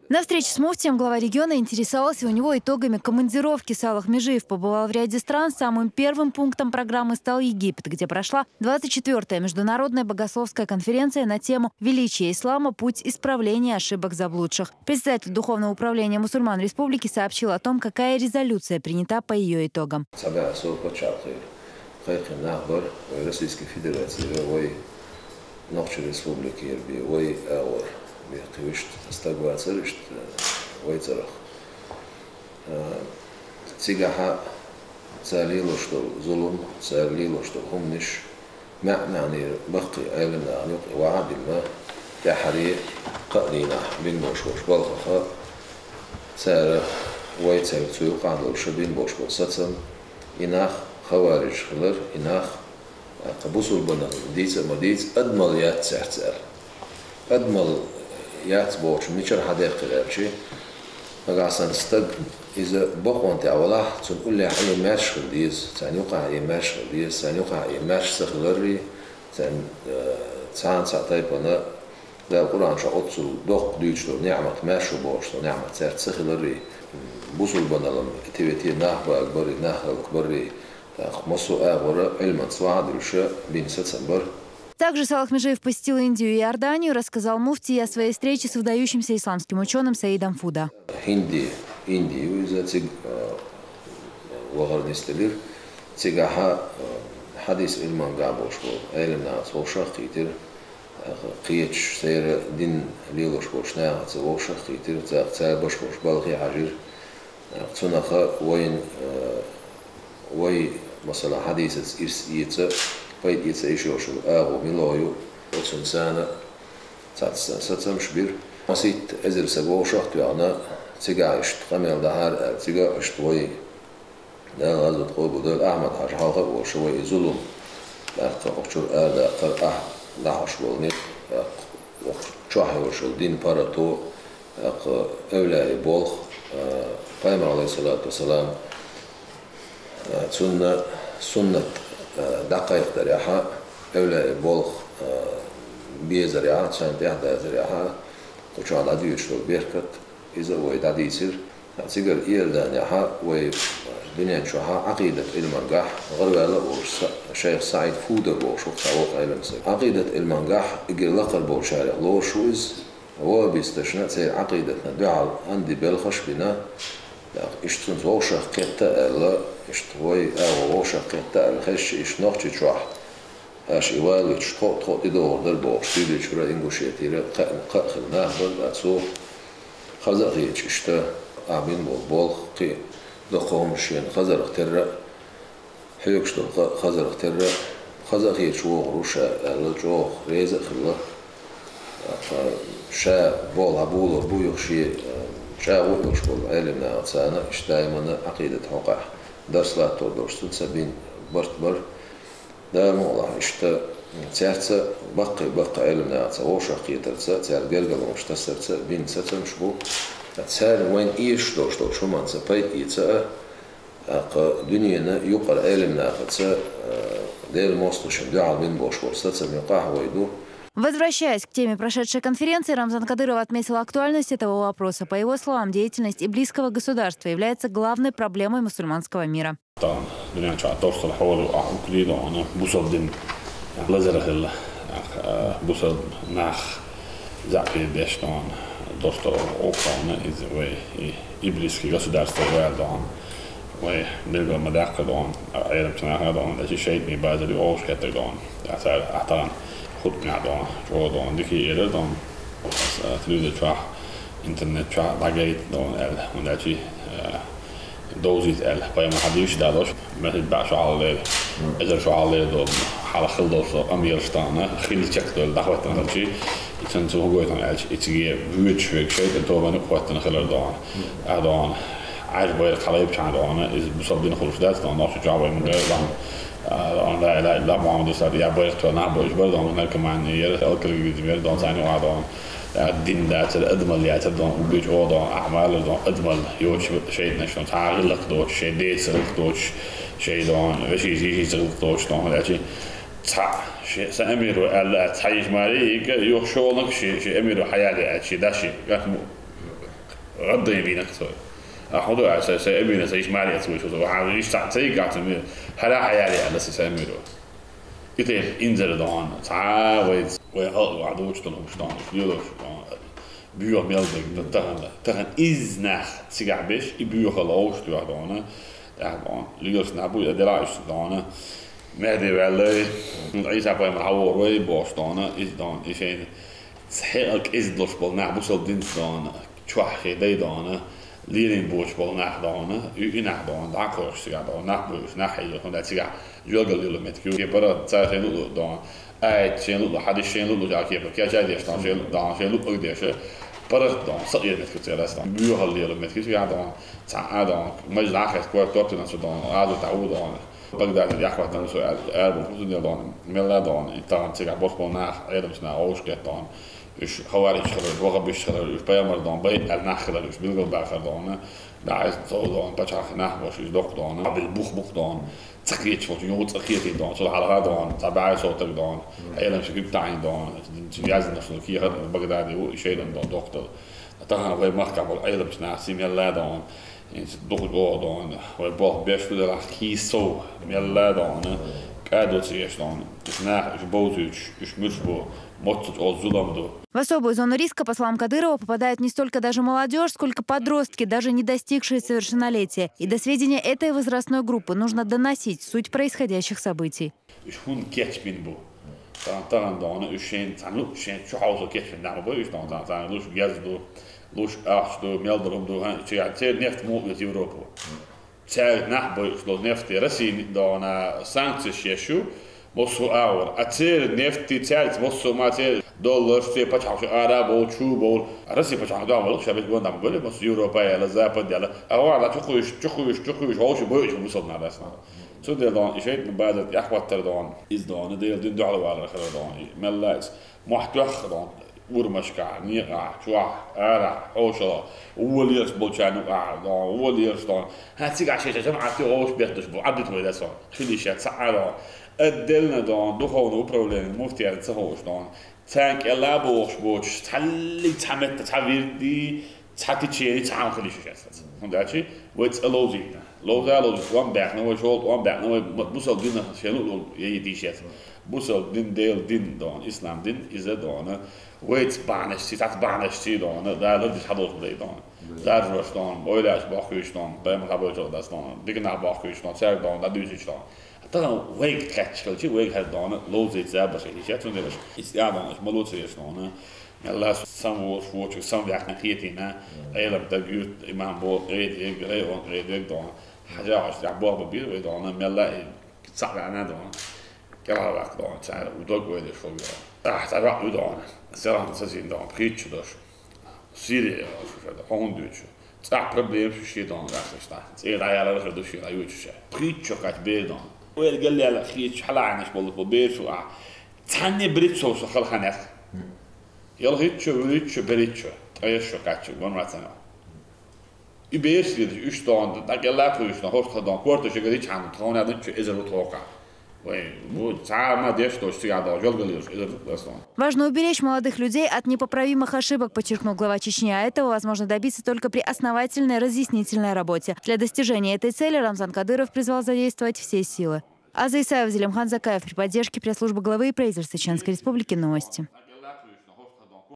На встрече с муфтием глава региона интересовался у него итогами командировки. Салах Межиев побывал в ряде стран. Самым первым пунктом программы стал Египет, где прошла 24-я международная богословская конференция на тему «Величие ислама. Путь исправления ошибок заблудших». Председатель Духовного управления мусульман республики сообщил о том, какая резолюция принята по ее итогам. بيقويش تستقبل سرشت ويترخ تيجاها ساليلو شتو ظلم ساليلو شتو همنش معني بقي علمنا عن يقي وعد الماء تحري قلينا بين بوش بالخخاء سار ويتر تيوقع دولش بين بوش بالساتم إناخ خوارج خلر إناخ قبوسول بنا ديت مديت أدمل يات سعر أدمل يات بوش ميشر حديقة غيرشي فقاسن استق إذا بقوان تعوله تنقول لي حلو ماشي خلديز تان يوقع يماشي خلديز تان يوقع يماشي سخلري تان ساعتين بنا ده القرآن شقطسو دق ديشلو نعمة ماشي بوشلو نعمة سعت سخلري بوصل بنا لما تبتي نهبة أكبري نهبة أكبري مصو أغورا علما سواد الشيء بين 7 سنبر. Также Салах Межиев посетил Индию и Иорданию, рассказал муфти о своей встрече с выдающимся исламским ученым Саидом Фуда. Индия из-за وغرنستلير تجاها حديث علمان قابوش بول علمنا صوشة خيتر قيتش سير دين ليلوش بوشنا صوشة خيتر تاع باش بوش بالغي عجير تناخا وين مثلا حديث إرسية بيت يتعيشوش الآغو ملايو وتنسانا ستم شبير مسيت أزر سبوشة توانا تجاعشت قميل دهار تجاعشت وي لا غازو تقوبو دول أحمد حاج حاقب وشوي ظلم لأقا أخشر آدا قر لحش والنيق شاحي وشل دين باراتو أقا أولاي بولخ قيمر عليه الصلاة والسلام سنة دقائق دريحة أولاي بولخ بيزريعة سنة إحدى زريعة وشو على ديوش لو بيركت إذا ويدعدي يصير تيجر إيردان يحا وبنيان شوها عقيدة المنجح غربالة الشيخ سعيد فودر بوشوك سوق علم سير عقيدة المنجح إجر لقر بوشارع لو شويز هو بيستشنى سير عقيدتنا دعال عندي بالخش بنا اشتون ووشا قيتا ألا اشتوي أو ووشا قيتا الخش اشنوخي شوح اش إيوالي تشقوط إدور در بوش تيدي شورا إنغوشيتي قاخلناه بالباتسو خزاقيتش اشتا عامين بول قي دقوم شين خزر اخترع حيوكش دقا خزر اخترع خزاقيتش وغروشا الجوخ ريزق خلا شا بول عبولو بويخشي شا ويخش بول علمنا عطسانا اشتايمنا عقيدة حقاح درس لا تودوش سبين برت بر دا مولا اشتا تيارتا بقى علمنا عطسا ووشا قيترتا تيار قلقل وشتسرتا بين ستم شبو تسال وين إيش دوش شو ما نسبيت يتسا دنيانا يقر علمنا قتسا دير موستوش دعال بين بوش ورستم يقع ويدو. Возвращаясь к теме прошедшей конференции, Рамзан Кадыров отметил актуальность этого вопроса. По его словам, деятельность иблисского государства является главной проблемой мусульманского мира. Dosta åklarna i ibliska gosudärsta världen och det med däckar då är det såna här då det är shit med bara det årskätter då att han skjutna då och då det är det då att det tror internet tror lägga då eller och det är دوزيت ال بايما حديش دادوش مثل باش على اذا شو على دو على خلدوس اميرستان خيل تشك دول دعوتنا هالشي يتن سو غويتن الش اتجي فيتشويك شيء تو بان قوتنا خلال دون ادون عايز باير خلايب كان دون از بصبين خلص دات دون ناش جواب من غير دون لا محمد صار يا باير تو انا باير دون هناك كمان يا الكل جديد دون ثاني وادون الدين ذات الأدمل يعتبرون وبيجوا أعمال دون أدمل يوش شيء نشون تعال لك دوش شيء ديس لك دوش شيء دون وش يجي لك دوش دون هذا شيء شيء سأميرو ألا تعيش مالي يخشونك شيء أميرو حيالي شيء ده شيء غض يمينك سوي أخذوا سأميرو سيش مالي أسوي شو وحاول يشتغل سيقع تمير هلا حيالي ألا سأميرو يتيل إنزل دهان تعاود وعدوش تلهم شتان يلوش بيوه ميلدك تهن إزنخ سيقع بيش يبيوه خلاوش تيوه دهانه دهان ليوش نبوي أدلاش دهانه مهدي والله عيسى باي محور وي بوشتانه إز دان إيشين سحيق إز دلش بالنح بوصل دين دان شوحي دي دانه ليرين بوش بالنح دانه ينح دان دعكوش سيا دان نح بوش نحي هون تسيا جوجل يلو متكيو كبر تساعد لو دان أي شين لو حد شين لو جاكي بكيا جاي ديشتان شين دان شين لو أقديش برد دان صقير متكيو تيرستان بيوه اللي يلو متكيو سيا دان تعال دان مجلعك كوار توتنا سودان عادو تعود دان بقدر يحكي عن سؤال أربعة فوزني دان ملا دان إنتان تيجي بوسبوناخ أيضا أوش كتان إيش خوارج خلال وغبيش خلال إيش بيامر دان بيت النخ خلال إيش بيلقى بآخر دان داعي دان بتشاخ نخ واش إيش دق دان قبل بوخ دان تقيت شوت يوت تقيت دان صل على هذا دان تبعي صوتك دان أيضا شو جبت عين دان تجازن نفسه كي هذا بقدر يو شيء دان دكتور تهنا غير محكم أيضا مش ناسي ملا دان eens toch doorgaan, waar bal best voor de laag kies zo, mella dan, кадр цвет dan, is na, is bozuch, is мужбо, может от зуламду. В особую зону риска, по словам Кадырова, попадают не столько даже молодежь, сколько подростки, даже не достигшие совершеннолетия. И до сведения этой возрастной группы нужно доносить суть происходящих событий. لوش أخذوا ميلدرهم دوهان تيار نفط موجود يوروبا تيار نحبوا لو نفط رسي دونا سانكتس يشو مصو أور أتير نفط تيار مصو ما تير دولار في بتشعش عرب أو شو بول رسي بتشعش دوام لوش شبيه قوان دام بقول مصو يوروبا يلا زابد يلا أو على تخويش هوش بويش ومصدنا راسنا شو ده دون إشيء مبادر يحوى تردون إز دون ده دين دعوة على خير دون ملاش محتوى دون ورمشكا نيقع شواح أرع حوشة أول يرس بولشان وقع دون أول يرس دون هاتيك عشان جماعة تيوش بيختش بو عدت ولا سون خلي شيء سعادة أدلنا دون دخون وبروبلم مفتي على تسهوش دون تانك إلا بوش بوش تحلي تحمت تحوير دي تحكي شيء تعام خلي شيء هون داشي ويتس ألوزينا لوزا وان باك نوي شولت وان باك نوي بوصل دينا شنو يدي شيء بوصل دين ديل دين دون إسلام دين إذا دون ويت بانشتي تاعت بانشتي دون دا لدش حدوش بلي دون دا جوش دون بويلاش باخوش دون بهم خبر جو داس دون ديكنا باخوش دون سير دون دا دوزيش دون حتى ويك كاتشكل شي ويك هاد دون لوزيت زاب بس هي شات نديرش استعمال مش ملوتسيش دون يلا سامور فوتش سام بيحنا كيتينا ايلا بدغيوت امام بو ريد دون حاجه عش يعبوها ببير دون ملا صعب انا دون كلا راك دون تعال ودوق ويدش فوق تعال دون سيران سازين دون بريتش دوش سيري هوندوش صح بروبليم شي دون راك سير على راه دوش ايوتش بريتش كات بيدون ويل قال لي على خيتش حلا عنش بقول بيرش تاني بريتشو خل خناس يلا هيتشو بريتشو ايشو كاتشو ونراتنا يبيرش دي 3 دون دا قال لك 3 هوش خدان كورتو شي قديش عم تخون هذا شو اذا توقع. Важно уберечь молодых людей от непоправимых ошибок, подчеркнул глава Чечни. А этого возможно добиться только при основательной разъяснительной работе. Для достижения этой цели Рамзан Кадыров призвал задействовать все силы. Аза Исаева, Зелимхан Закаев при поддержке пресс-службы главы и правительства Чеченской Республики. Новости.